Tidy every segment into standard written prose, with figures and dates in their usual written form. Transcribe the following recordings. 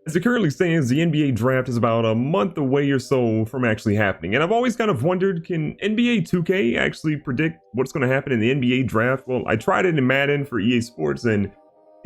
As it currently stands, the NBA draft is about a month away or so from actually happening. And I've always kind of wondered, can NBA 2K actually predict what's going to happen in the NBA draft? Well, I tried it in Madden for EA Sports and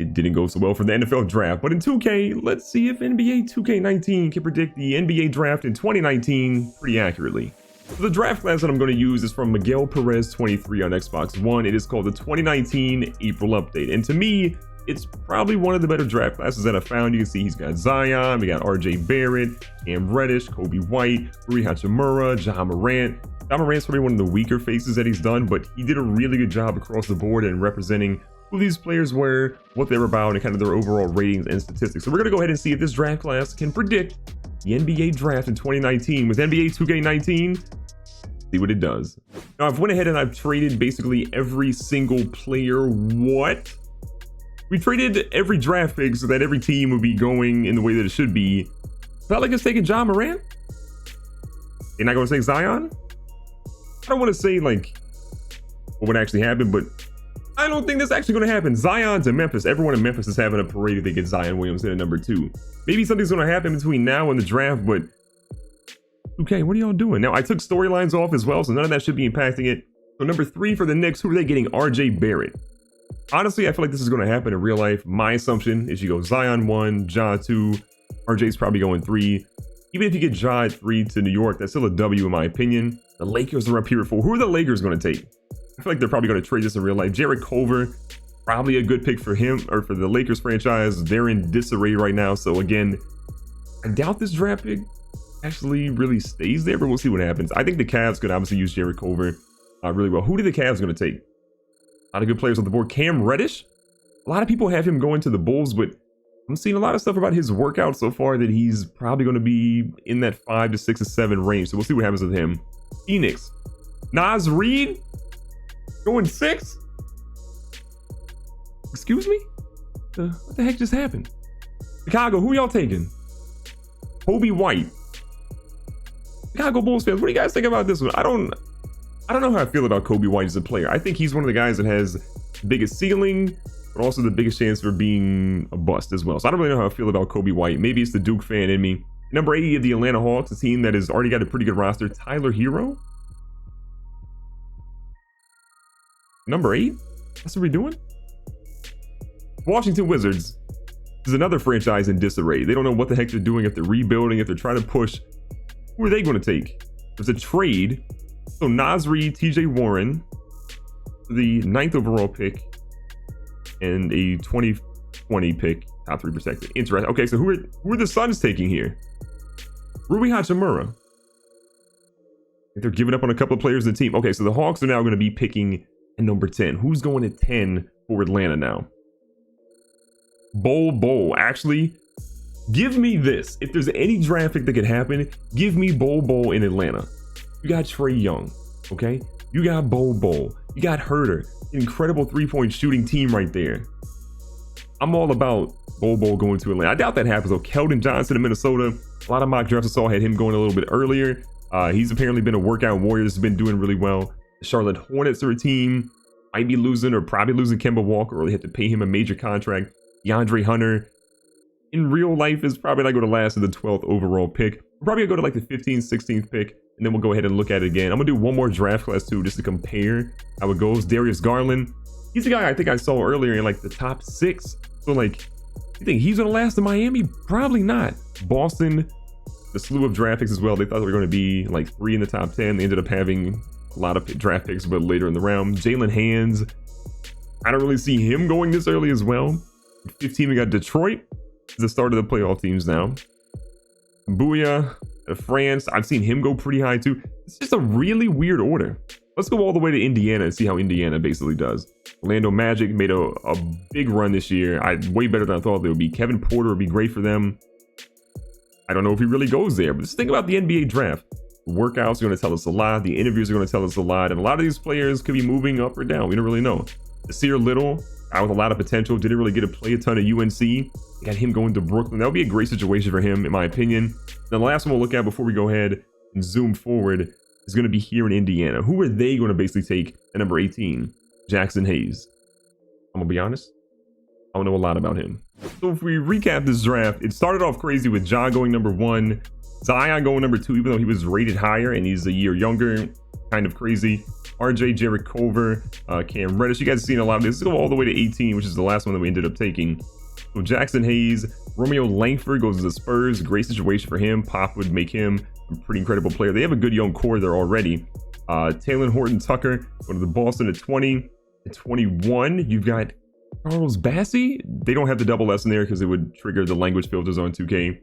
it didn't go so well for the NFL draft. But in 2K, let's see if NBA 2K19 can predict the NBA draft in 2019 pretty accurately. So the draft class that I'm going to use is from Miguel Perez 23 on Xbox One. It is called the 2019 April Update. And to me, it's probably one of the better draft classes that I found. You can see he's got Zion, we got RJ Barrett, Cam Reddish, Kobe White, Rui Hachimura, Ja Morant. Ja Morant's probably one of the weaker faces that he's done, but he did a really good job across the board in representing who these players were, what they were about, and kind of their overall ratings and statistics. So we're going to go ahead and see if this draft class can predict the NBA draft in 2019 with NBA 2K19. See what it does. Now, I've went ahead and I've traded basically every single player. What? We traded every draft pick so that every team would be going in the way that it should be. Felt like it's taking Ja Morant. You're not going to say Zion? I don't want to say like what would actually happen, but I don't think that's actually going to happen. Zion's in Memphis. Everyone in Memphis is having a parade if they get Zion Williamson at number 2. Maybe something's going to happen between now and the draft, but okay, what are y'all doing? Now, I took storylines off as well, so none of that should be impacting it. So number 3 for the Knicks, who are they getting? RJ Barrett. Honestly, I feel like this is going to happen in real life. My assumption is you go Zion 1, Ja 2, RJ's probably going 3. Even if you get Ja at 3 to New York, that's still a W in my opinion. The Lakers are up here at 4. Who are the Lakers going to take? I feel like they're probably going to trade this in real life. Jarrett Culver, probably a good pick for him or for the Lakers franchise. They're in disarray right now. So again, I doubt this draft pick actually really stays there, but we'll see what happens. I think the Cavs could obviously use Jarrett Culver really well. Who do the Cavs going to take? A lot of good players on the board. Cam Reddish, a lot of people have him going to the Bulls, but I'm seeing a lot of stuff about his workout so far that he's probably going to be in that 5 to 6 or 7 range. So we'll see what happens with him. Phoenix, Naz Reid going 6. Excuse me? What the heck just happened? Chicago, who y'all taking? Kobe White. Chicago Bulls fans, what do you guys think about this one? I don't know how I feel about Kobe White as a player. I think he's one of the guys that has the biggest ceiling, but also the biggest chance for being a bust as well. So I don't really know how I feel about Kobe White. Maybe it's the Duke fan in me. Number 80 of the Atlanta Hawks, a team that has already got a pretty good roster. Tyler Hero. Number 8? That's what we're doing? Washington Wizards is another franchise in disarray. They don't know what the heck they're doing, if they're rebuilding, if they're trying to push. Who are they going to take? There's a trade. So Naz Reid, TJ Warren, the 9th overall pick, and a 2020 pick, top 3 protected. Interesting. Okay, so who are the Suns taking here? Rui Hachimura. They're giving up on a couple of players in the team. Okay, so the Hawks are now going to be picking at number 10. Who's going at 10 for Atlanta now? Bol. Actually, give me this. If there's any draft pick that could happen, give me Bol in Atlanta. You got Trae Young, okay? You got Bol. You got Herter. Incredible 3-point shooting team right there. I'm all about Bol going to Atlanta. I doubt that happens though. Keldon Johnson in Minnesota. A lot of mock drafts I saw had him going a little bit earlier. He's apparently been a workout warrior that's been doing really well. The Charlotte Hornets are a team. Might be losing or probably losing Kemba Walker, or they have to pay him a major contract. DeAndre Hunter in real life is probably not going to last in the 12th overall pick. We're probably going to go to like the 15th, 16th pick. And then we'll go ahead and look at it again. I'm going to do one more draft class too, just to compare how it goes. Darius Garland. He's a guy I think I saw earlier in like the top 6. So like, you think he's going to last in Miami? Probably not. Boston, the slew of draft picks as well. They thought they were going to be like 3 in the top 10. They ended up having a lot of draft picks, but later in the round. Jalen Hands. I don't really see him going this early as well. 15, we got Detroit. The start of the playoff teams now. Booyah. France, I've seen him go pretty high too. It's just a really weird order. Let's go all the way to Indiana and see how Indiana basically does. Orlando Magic made a big run this year. Way better than I thought they would be. Kevin Porter would be great for them. I don't know if he really goes there, but just think about the NBA draft. Workouts are going to tell us a lot. The interviews are going to tell us a lot. And a lot of these players could be moving up or down. We don't really know. Nasir Little, guy with a lot of potential, didn't really get to play a ton of UNC. They got him going to Brooklyn. That would be a great situation for him, in my opinion. Then the last one we'll look at before we go ahead and zoom forward is going to be here in Indiana. Who are they going to basically take at number 18? Jackson Hayes. I'm going to be honest. I don't know a lot about him. So if we recap this draft, it started off crazy with Ja going number 1, Zion going number 2, even though he was rated higher and he's a year younger. Kind of crazy. RJ, Jarrett Culver, Cam Reddish. You guys have seen a lot of this. Let's go all the way to 18, which is the last one that we ended up taking. So Jackson Hayes, Romeo Langford goes to the Spurs. Great situation for him. Pop would make him a pretty incredible player. They have a good young core there already. Taylor Horton Tucker going to the Boston at 20. At 21, you've got Charles Bassey. They don't have the double S in there because it would trigger the language filters on 2K.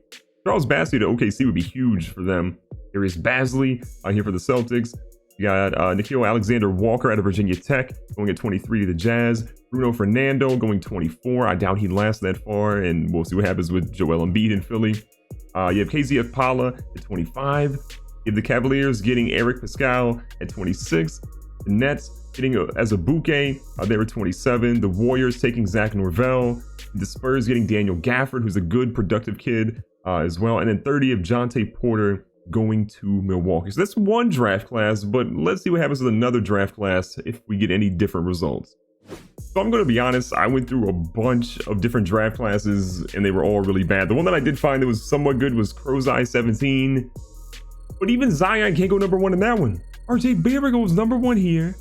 Charles Bassey to OKC would be huge for them. Darius Bazley here for the Celtics. You got Nikhil Alexander-Walker out of Virginia Tech going at 23 to the Jazz. Bruno Fernando going 24. I doubt he'd last that far, and we'll see what happens with Joel Embiid in Philly. You have KZ Okpala at 25. You have the Cavaliers getting Eric Pascal at 26. The Nets getting Azubuike, they were 27. The Warriors taking Zach Norvell. The Spurs getting Daniel Gafford, who's a good, productive kid as well. And then 30 of Jonte Porter going to Milwaukee. So that's one draft class, but let's see what happens with another draft class if we get any different results. So I'm going to be honest, I went through a bunch of different draft classes and they were all really bad. The one that I did find that was somewhat good was Crow's Eye 17. But even Zion can't go number 1 in that one. RJ Barrett goes number 1 here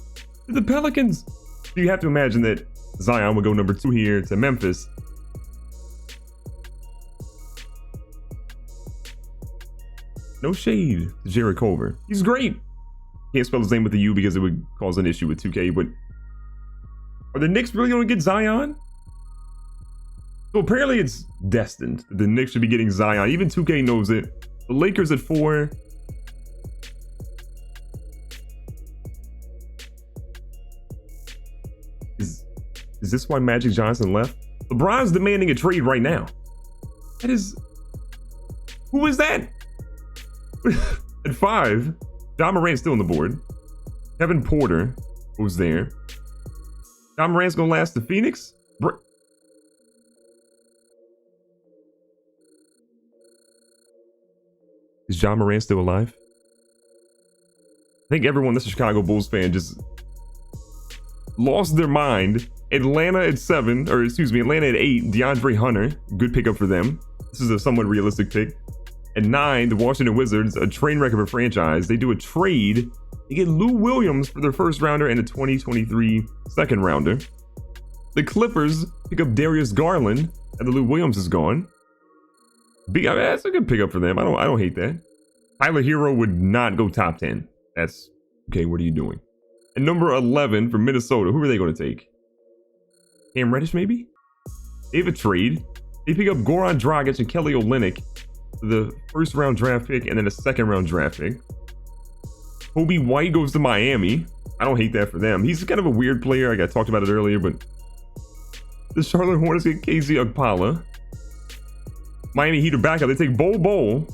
to the Pelicans. So you have to imagine that Zion would go number 2 here to Memphis. No shade to Jarrett Culver. He's great. Can't spell his name with a U because it would cause an issue with 2K, but are the Knicks really going to get Zion? So apparently it's destined. The Knicks should be getting Zion. Even 2K knows it. The Lakers at 4. Is this why Magic Johnson left? LeBron's demanding a trade right now. That is... Who is that? At 5, Ja Morant's still on the board. Kevin Porter, who's there. Ja Morant's gonna last to Phoenix? Is Ja Morant still alive? I think everyone that's a Chicago Bulls fan just lost their mind. Atlanta at 7, or excuse me, Atlanta at 8, DeAndre Hunter. Good pickup for them. This is a somewhat realistic pick. At 9, the Washington Wizards, a train wreck of a franchise. They do a trade. They get Lou Williams for their first rounder and a 2023 second rounder. The Clippers pick up Darius Garland, and the Lou Williams is gone. I mean, that's a good pickup for them. I don't hate that. Tyler Hero would not go top 10. That's okay. What are you doing? And number 11 for Minnesota. Who are they going to take? Cam Reddish, maybe? They have a trade. They pick up Goran Dragic and Kelly Olynyk, the first round draft pick and then a second round draft pick. Kobe White goes to Miami. I don't hate that for them. He's kind of a weird player. I talked about it earlier, but the Charlotte Hornets get KZ Okpala. Miami Heat are back up. They take Bol.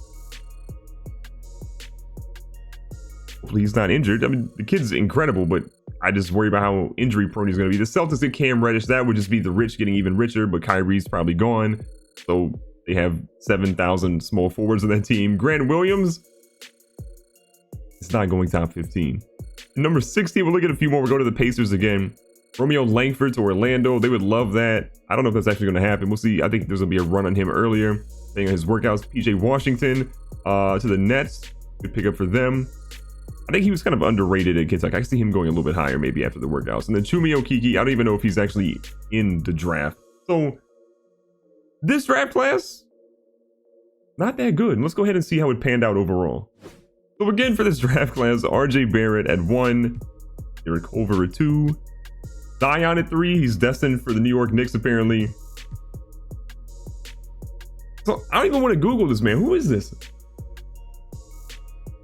Hopefully he's not injured. I mean, the kid's incredible, but I just worry about how injury prone he's going to be. The Celtics get Cam Reddish. That would just be the rich getting even richer, but Kyrie's probably gone. So they have 7,000 small forwards on that team. Grant Williams, it's not going top 15. Number 16, we'll look at a few more. We'll go to the Pacers again. Romeo Langford to Orlando. They would love that. I don't know if that's actually going to happen. We'll see. I think there's going to be a run on him earlier. Depending on his workouts. PJ Washington to the Nets. Good pickup for them. I think he was kind of underrated at Kentucky. I can see him going a little bit higher maybe after the workouts. And then Chumi Okeke, I don't even know if he's actually in the draft. So this draft class, not that good. Let's go ahead and see how it panned out overall. So again, for this draft class, RJ Barrett at 1, Jarrett Culver at 2, Zion at 3. He's destined for the New York Knicks, apparently. So I don't even want to Google this man. Who is this?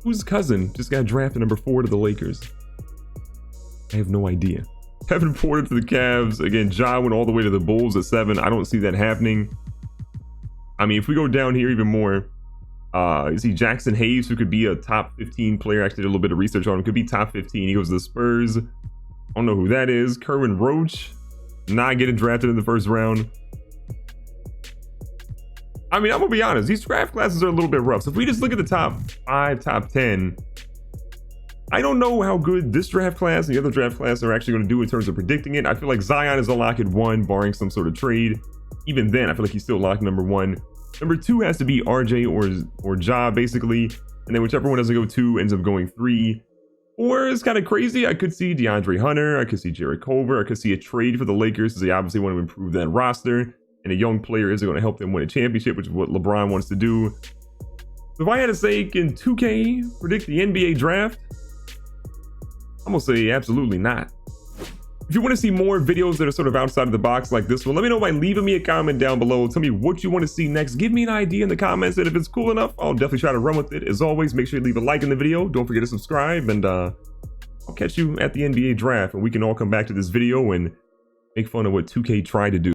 Whose cousin just got drafted number 4 to the Lakers? I have no idea. Kevin Porter to the Cavs. Again, Ja went all the way to the Bulls at 7. I don't see that happening. I mean, if we go down here even more, you see Jackson Hayes, who could be a top 15 player. Actually did a little bit of research on him. Could be top 15. He goes to the Spurs. I don't know who that is. Kerwin Roach, not getting drafted in the first round. I mean, I'm gonna be honest, these draft classes are a little bit rough. So if we just look at the top 5, top 10, I don't know how good this draft class and the other draft class are actually going to do in terms of predicting it. I feel like Zion is a lock at 1, barring some sort of trade. Even then, I feel like he's still locked number 1. Number 2 has to be RJ or Ja, basically. And then whichever one doesn't go 2 ends up going 3. 4 is kind of crazy. I could see DeAndre Hunter. I could see Jared Culver. I could see a trade for the Lakers, because they obviously want to improve that roster. And a young player is going to help them win a championship, which is what LeBron wants to do. So if I had to say, can 2K predict the NBA draft? I'm gonna say absolutely not. If you want to see more videos that are sort of outside of the box like this one, let me know by leaving me a comment down below. Tell me what you want to see next. Give me an idea in the comments, and if it's cool enough, I'll definitely try to run with it. As always, make sure you leave a like in the video. Don't forget to subscribe, and I'll catch you at the NBA draft, and we can all come back to this video and make fun of what 2K tried to do.